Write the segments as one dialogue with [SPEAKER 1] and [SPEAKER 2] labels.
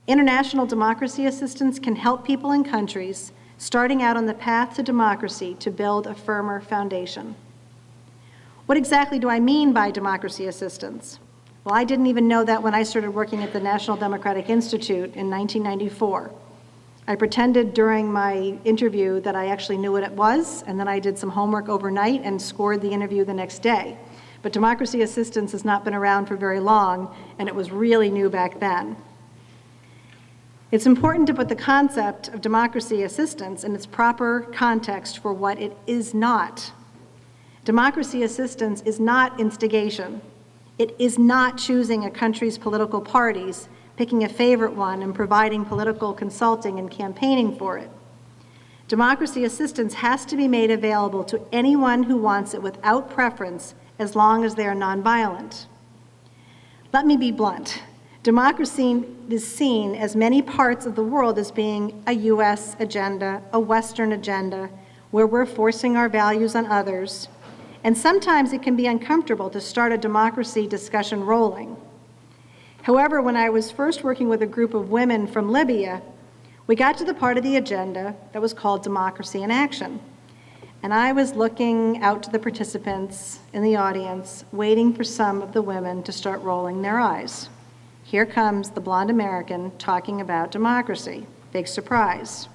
[SPEAKER 1] International democracy assistance can help people in countries starting out on the path to democracy to build a firmer foundation. What exactly do I mean by democracy assistance? Well, I didn't even know that when I started working at the National Democratic Institute in 1994. I pretended during my interview that I actually knew what it was, and then I did some homework overnight and scored the interview the next day. But democracy assistance has not been around for very long, and it was really new back then. It's important to put the concept of democracy assistance in its proper context for what it is not. Democracy assistance is not instigation. It is not choosing a country's political parties, picking a favorite one, and providing political consulting and campaigning for it. Democracy assistance has to be made available to anyone who wants it without preference, as long as they are nonviolent. Let me be blunt. Democracy is seen as many parts of the world as being a US agenda, a Western agenda, where we're forcing our values on others. And sometimes it can be uncomfortable to start a democracy discussion rolling. However, when I was first working with a group of women from Libya, we got to the part of the agenda that was called Democracy in Action. And I was looking out to the participants in the audience, waiting for some of the women to start rolling their eyes. Here comes the blonde American talking about democracy. Big surprise.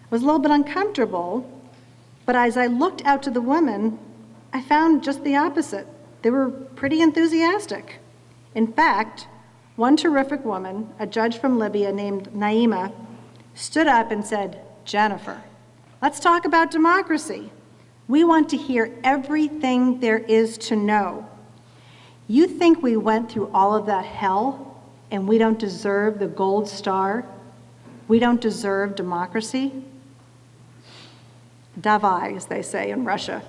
[SPEAKER 1] I was a little bit uncomfortable, but as I looked out to the women, I found just the opposite. They were pretty enthusiastic. In fact, one terrific woman, a judge from Libya named Naima, stood up and said, "Jennifer, let's talk about democracy. We want to hear everything there is to know. You think we went through all of that hell and we don't deserve the gold star? We don't deserve democracy?" Davai, as they say in Russia.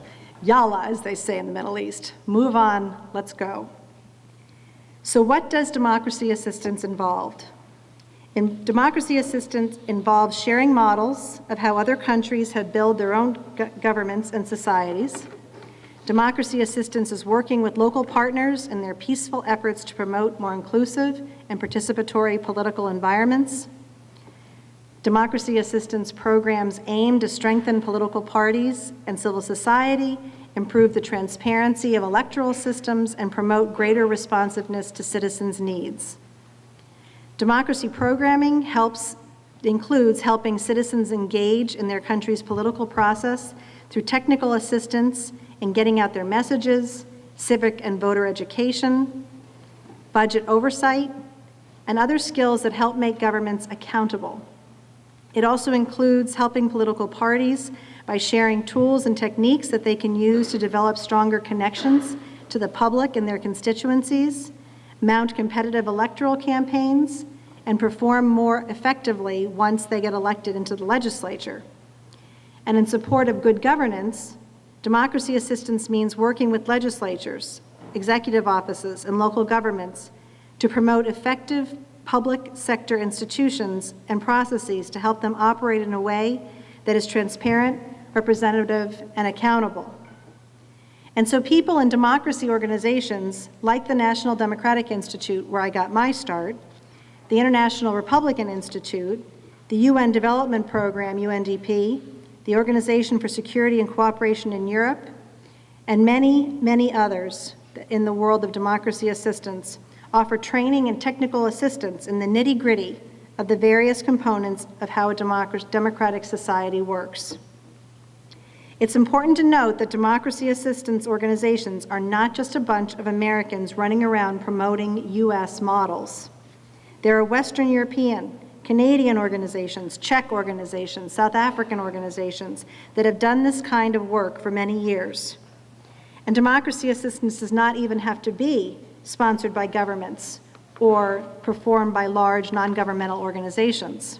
[SPEAKER 1] Yalla, as they say in the Middle East. Move on, let's go. So what does democracy assistance involve? Democracy assistance involves sharing models of how other countries have built their own governments and societies. Democracy assistance is working with local partners in their peaceful efforts to promote more inclusive and participatory political environments. Democracy assistance programs aim to strengthen political parties and civil society, improve the transparency of electoral systems, and promote greater responsiveness to citizens' needs. Democracy programming includes helping citizens engage in their country's political process through technical assistance in getting out their messages, civic and voter education, budget oversight, and other skills that help make governments accountable. It also includes helping political parties by sharing tools and techniques that they can use to develop stronger connections to the public and their constituencies, mount competitive electoral campaigns, and perform more effectively once they get elected into the legislature. And in support of good governance, democracy assistance means working with legislatures, executive offices, and local governments to promote effective public sector institutions and processes to help them operate in a way that is transparent, representative, and accountable. And so people in democracy organizations like the National Democratic Institute, where I got my start, the International Republican Institute, the UN Development Program, UNDP, the Organization for Security and Cooperation in Europe, and many, many others in the world of democracy assistance offer training and technical assistance in the nitty-gritty of the various components of how a democratic society works. It's important to note that democracy assistance organizations are not just a bunch of Americans running around promoting US models. There are Western European, Canadian organizations, Czech organizations, South African organizations that have done this kind of work for many years. And democracy assistance does not even have to be sponsored by governments or performed by large non-governmental organizations.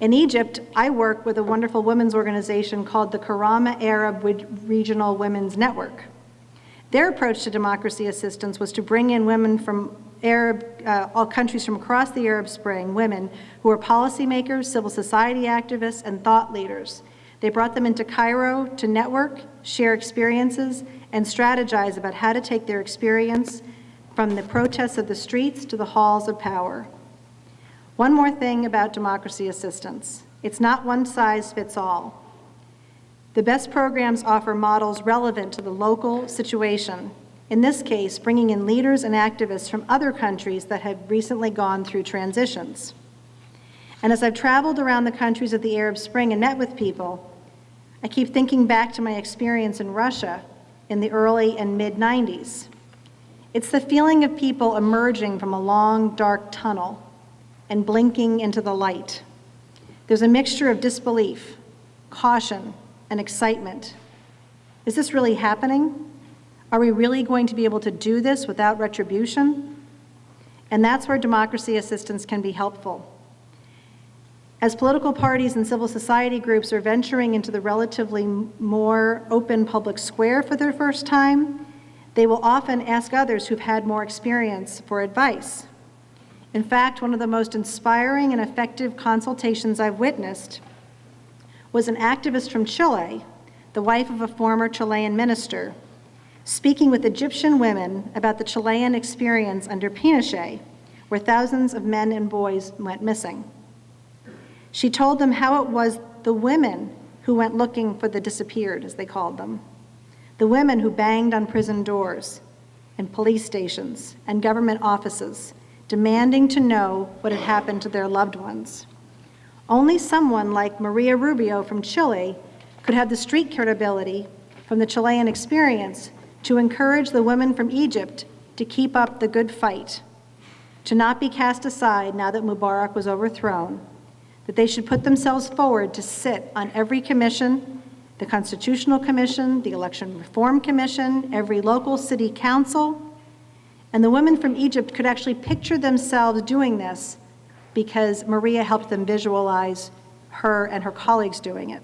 [SPEAKER 1] In Egypt, I work with a wonderful women's organization called the Karama Arab Regional Women's Network. Their approach to democracy assistance was to bring in women from all countries from across the Arab Spring, women who are policymakers, civil society activists, and thought leaders. They brought them into Cairo to network, share experiences, and strategize about how to take their experience from the protests of the streets to the halls of power. One more thing about democracy assistance. It's not one size fits all. The best programs offer models relevant to the local situation. In this case, bringing in leaders and activists from other countries that have recently gone through transitions. And as I've traveled around the countries of the Arab Spring and met with people, I keep thinking back to my experience in Russia in the early and mid-90s. It's the feeling of people emerging from a long, dark tunnel and blinking into the light. There's a mixture of disbelief, caution, and excitement. Is this really happening? Are we really going to be able to do this without retribution? And that's where democracy assistance can be helpful. As political parties and civil society groups are venturing into the relatively more open public square for their first time, they will often ask others who've had more experience for advice. In fact, one of the most inspiring and effective consultations I've witnessed was an activist from Chile, the wife of a former Chilean minister, speaking with Egyptian women about the Chilean experience under Pinochet, where thousands of men and boys went missing. She told them how it was the women who went looking for the disappeared, as they called them, the women who banged on prison doors and police stations and government offices, demanding to know what had happened to their loved ones. Only someone like Maria Rubio from Chile could have the street credibility from the Chilean experience to encourage the women from Egypt to keep up the good fight, to not be cast aside now that Mubarak was overthrown, that they should put themselves forward to sit on every commission, the Constitutional Commission, the Election Reform Commission, every local city council, and the women from Egypt could actually picture themselves doing this because Maria helped them visualize her and her colleagues doing it.